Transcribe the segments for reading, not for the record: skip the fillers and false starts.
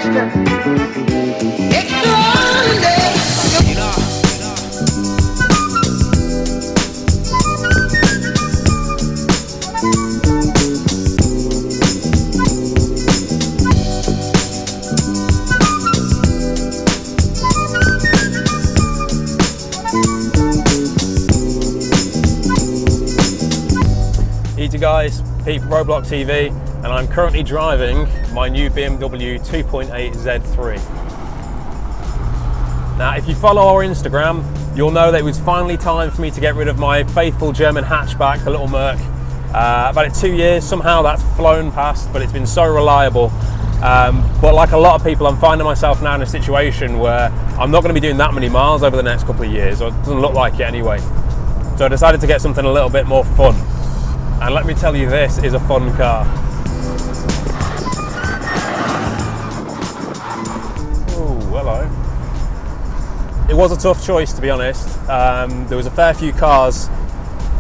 Roadster. Easy guys, Pete from Roblox TV, and I'm currently driving my new BMW 2.8 Z3. Now, if you follow our Instagram, you'll know that it was finally time for me to get rid of my faithful German hatchback, the little Merc. About 2 years, somehow that's flown past, but it's been so reliable. But like a lot of people, I'm finding myself now in a situation where I'm not going to be doing that many miles over the next couple of years, or it doesn't look like it anyway. So I decided to get something a little bit more fun. And let me tell you, this is a fun car. Oh, hello. It was a tough choice, to be honest. There was a fair few cars,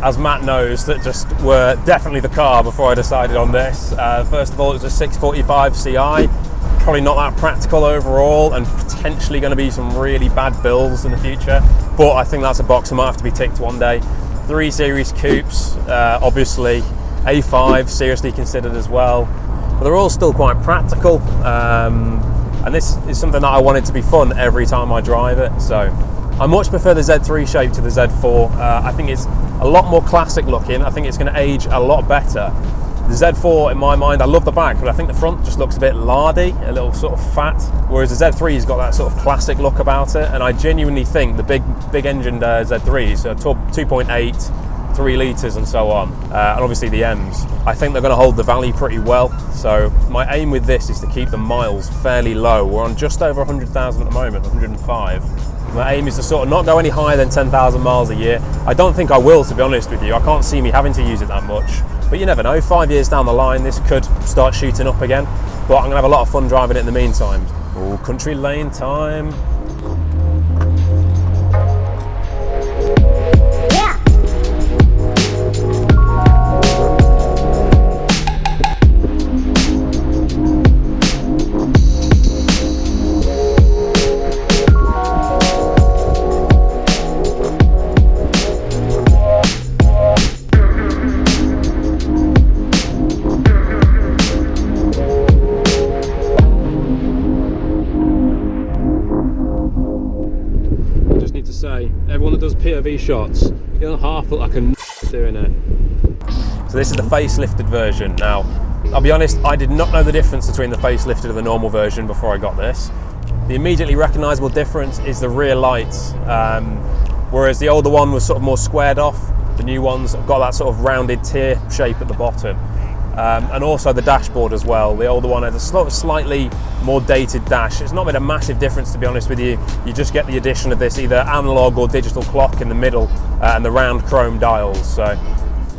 as Matt knows, that just were definitely the car before I decided on this. First of all, it was a 645 Ci, probably not that practical overall, and potentially going to be some really bad builds in the future. But I think that's a box that might have to be ticked one day. 3 Series coupes, obviously. A5, seriously considered as well. But they're all still quite practical. And this is something that I wanted to be fun every time I drive it. So I much prefer the Z3 shape to the Z4. I think it's a lot more classic looking. I think it's going to age a lot better. The Z4, in my mind, I love the back, but I think the front just looks a bit lardy, a little sort of fat. Whereas the Z3's got that sort of classic look about it. And I genuinely think the big engined Z3s, 2.8, 3 litres and so on, and obviously the M's, I think they're going to hold the valley pretty well. So my aim with this is to keep the miles fairly low. We're on just over 100,000 at the moment, 105. My aim is to sort of not go any higher than 10,000 miles a year. I don't think I will, to be honest with you. I can't see me having to use it that much. But you never know, 5 years down the line, this could start shooting up again. But I'm going to have a lot of fun driving it in the meantime. Oh, country lane time. Everyone that does POV shots, you don't half look like a doing it. So this is the facelifted version. Now, I'll be honest, I did not know the difference between the facelifted and the normal version before I got this. The immediately recognisable difference is the rear lights. Whereas the older one was sort of more squared off, the new ones have got that sort of rounded tier shape at the bottom. And also the dashboard as well. The older one has a slightly more dated dash. It's not been a massive difference, to be honest with you. You just get the addition of this either analog or digital clock in the middle and the round chrome dials. So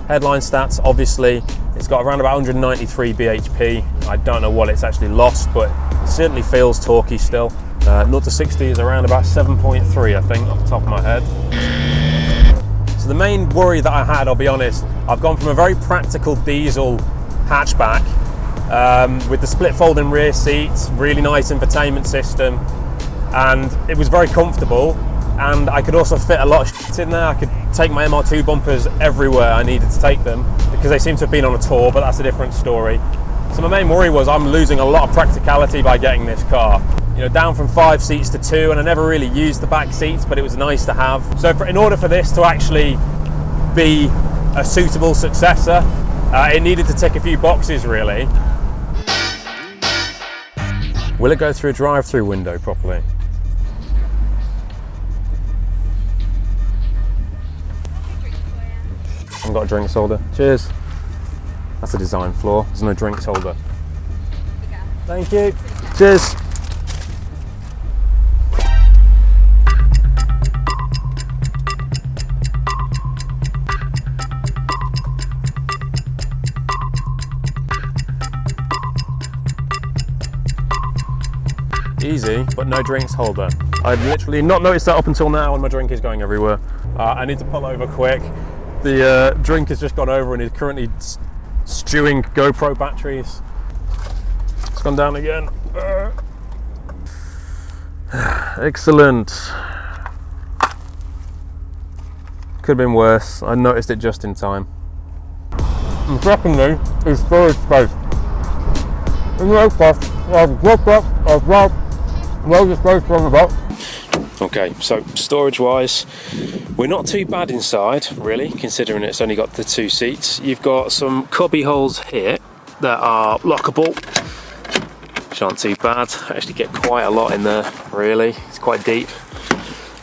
headline stats, obviously, it's got around about 193 bhp. I don't know what it's actually lost, but it certainly feels torquey still. 0 to 60 is around about 7.3, I think, off the top of my head. So the main worry that I had, I'll be honest, I've gone from a very practical diesel hatchback with the split folding rear seats, really nice infotainment system, and it was very comfortable, and I could also fit a lot of shit in there. I could take my MR2 bumpers everywhere I needed to take them because they seem to have been on a tour, but that's a different story. So my main worry was I'm losing a lot of practicality by getting this car. You know, down from 5 seats to 2, and I never really used the back seats, but it was nice to have. So in order for this to actually be a suitable successor, it needed to tick a few boxes, really. Will it go through a drive-through window properly? I haven't got a drinks holder. Cheers. That's a design flaw. There's no drinks holder. Thank you. Cheers. Easy, but no drinks holder. I've literally not noticed that up until now, and my drink is going everywhere. I need to pull over quick. The drink has just gone over and is currently stewing GoPro batteries. It's gone down again. Excellent. Could have been worse. I noticed it just in time. And secondly, is storage space. In the aircraft, I've looked up, I've got loads of space from the box. Okay, so storage wise, we're not too bad inside, really, considering it's only got the 2 seats. You've got some cubby holes here that are lockable, which aren't too bad. I actually get quite a lot in there, really. It's quite deep.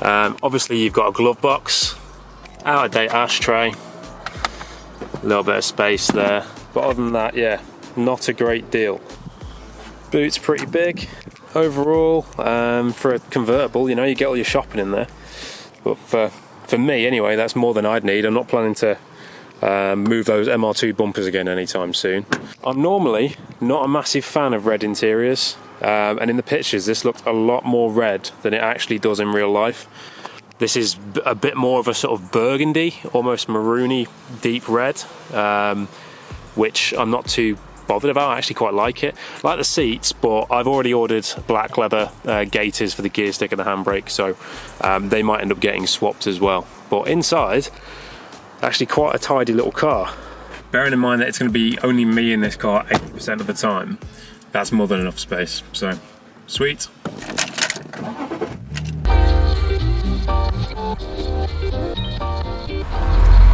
Obviously, you've got a glove box, out of date ashtray, a little bit of space there. But other than that, yeah, not a great deal. Boot's pretty big overall. For a convertible, you know, you get all your shopping in there. But for me, anyway, that's more than I'd need. I'm not planning to move those MR2 bumpers again anytime soon. I'm normally not a massive fan of red interiors, and in the pictures this looked a lot more red than it actually does in real life. This is a bit more of a sort of burgundy, almost maroony deep red, which I'm not too bothered about. I actually quite like it. I like the seats, but I've already ordered black leather gaiters for the gear stick and the handbrake, so they might end up getting swapped as well. But inside, actually quite a tidy little car. Bearing in mind that it's going to be only me in this car 80% of the time, that's more than enough space, so sweet.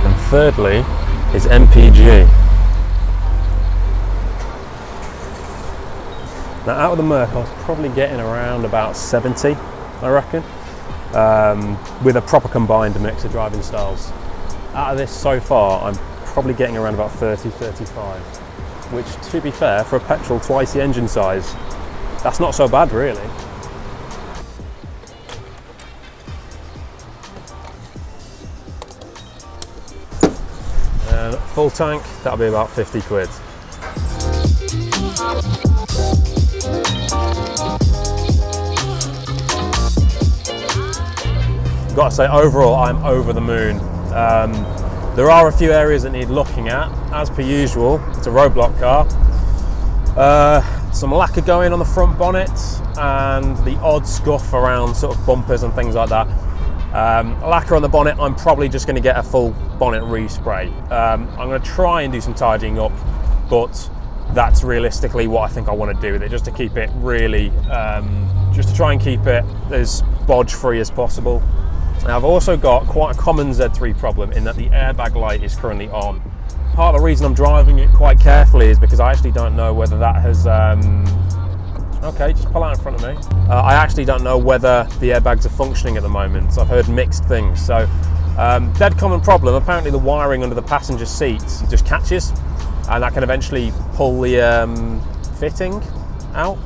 And thirdly is MPG. Now out of the Merc, I was probably getting around about 70, I reckon, with a proper combined mix of driving styles. Out of this so far, I'm probably getting around about 30, 35, which, to be fair, for a petrol twice the engine size, that's not so bad, really. And full tank, that'll be about 50 quid. Got to say, overall, I'm over the moon. There are a few areas that need looking at, as per usual. It's a roadblock car. Some lacquer going on the front bonnet and the odd scuff around sort of bumpers and things like that. Lacquer on the bonnet, I'm probably just going to get a full bonnet respray. I'm going to try and do some tidying up, but that's realistically what I think I want to do with it, just to keep it really, just to try and keep it as bodge free as possible. Now, I've also got quite a common Z3 problem in that the airbag light is currently on. Part of the reason I'm driving it quite carefully is because I actually don't know whether that has... okay, just pull out in front of me. I actually don't know whether the airbags are functioning at the moment. So I've heard mixed things. So, dead common problem. Apparently the wiring under the passenger seat just catches, and that can eventually pull the fitting out.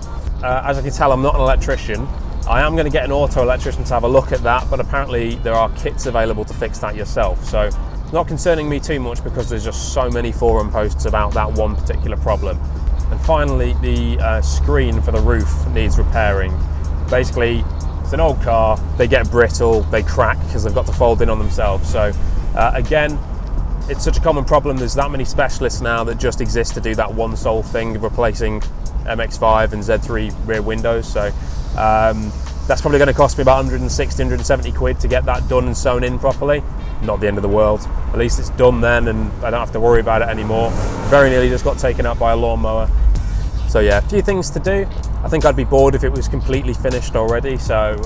As I can tell, I'm not an electrician. I am going to get an auto electrician to have a look at that, but apparently there are kits available to fix that yourself. So not concerning me too much because there's just so many forum posts about that one particular problem. And finally, the screen for the roof needs repairing. Basically, it's an old car, they get brittle, they crack because they've got to fold in on themselves. So again, it's such a common problem. There's that many specialists now that just exist to do that one sole thing of replacing MX-5 and Z3 rear windows. So that's probably going to cost me about 160, 170 quid to get that done and sewn in properly. Not the end of the world. At least it's done then and I don't have to worry about it anymore. Very nearly just got taken out by a lawnmower. So yeah, a few things to do. I think I'd be bored if it was completely finished already, so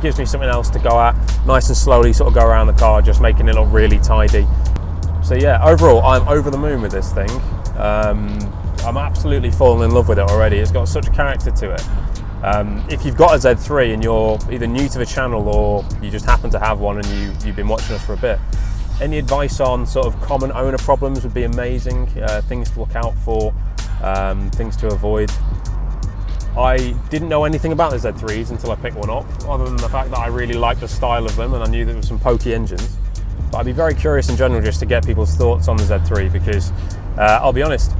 gives me something else to go at. Nice and slowly sort of go around the car, just making it look really tidy. So yeah, overall, I'm over the moon with this thing. I'm absolutely falling in love with it already. It's got such character to it. If you've got a Z3 and you're either new to the channel or you just happen to have one and you've been watching us for a bit, any advice on sort of common owner problems would be amazing. Things to look out for, things to avoid. I didn't know anything about the Z3s until I picked one up, other than the fact that I really liked the style of them and I knew there were some pokey engines. But I'd be very curious in general just to get people's thoughts on the Z3 because I'll be honest,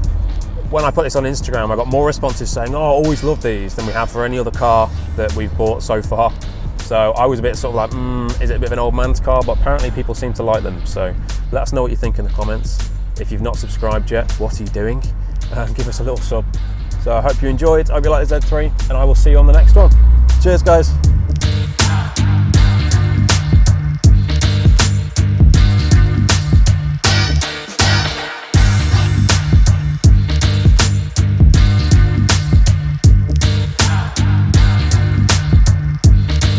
when I put this on Instagram, I got more responses saying, oh, I always love these than we have for any other car that we've bought so far. So I was a bit sort of like, is it a bit of an old man's car? But apparently people seem to like them. So let us know what you think in the comments. If you've not subscribed yet, what are you doing? Give us a little sub. So I hope you enjoyed. I hope you like the Z3 and I will see you on the next one. Cheers, guys.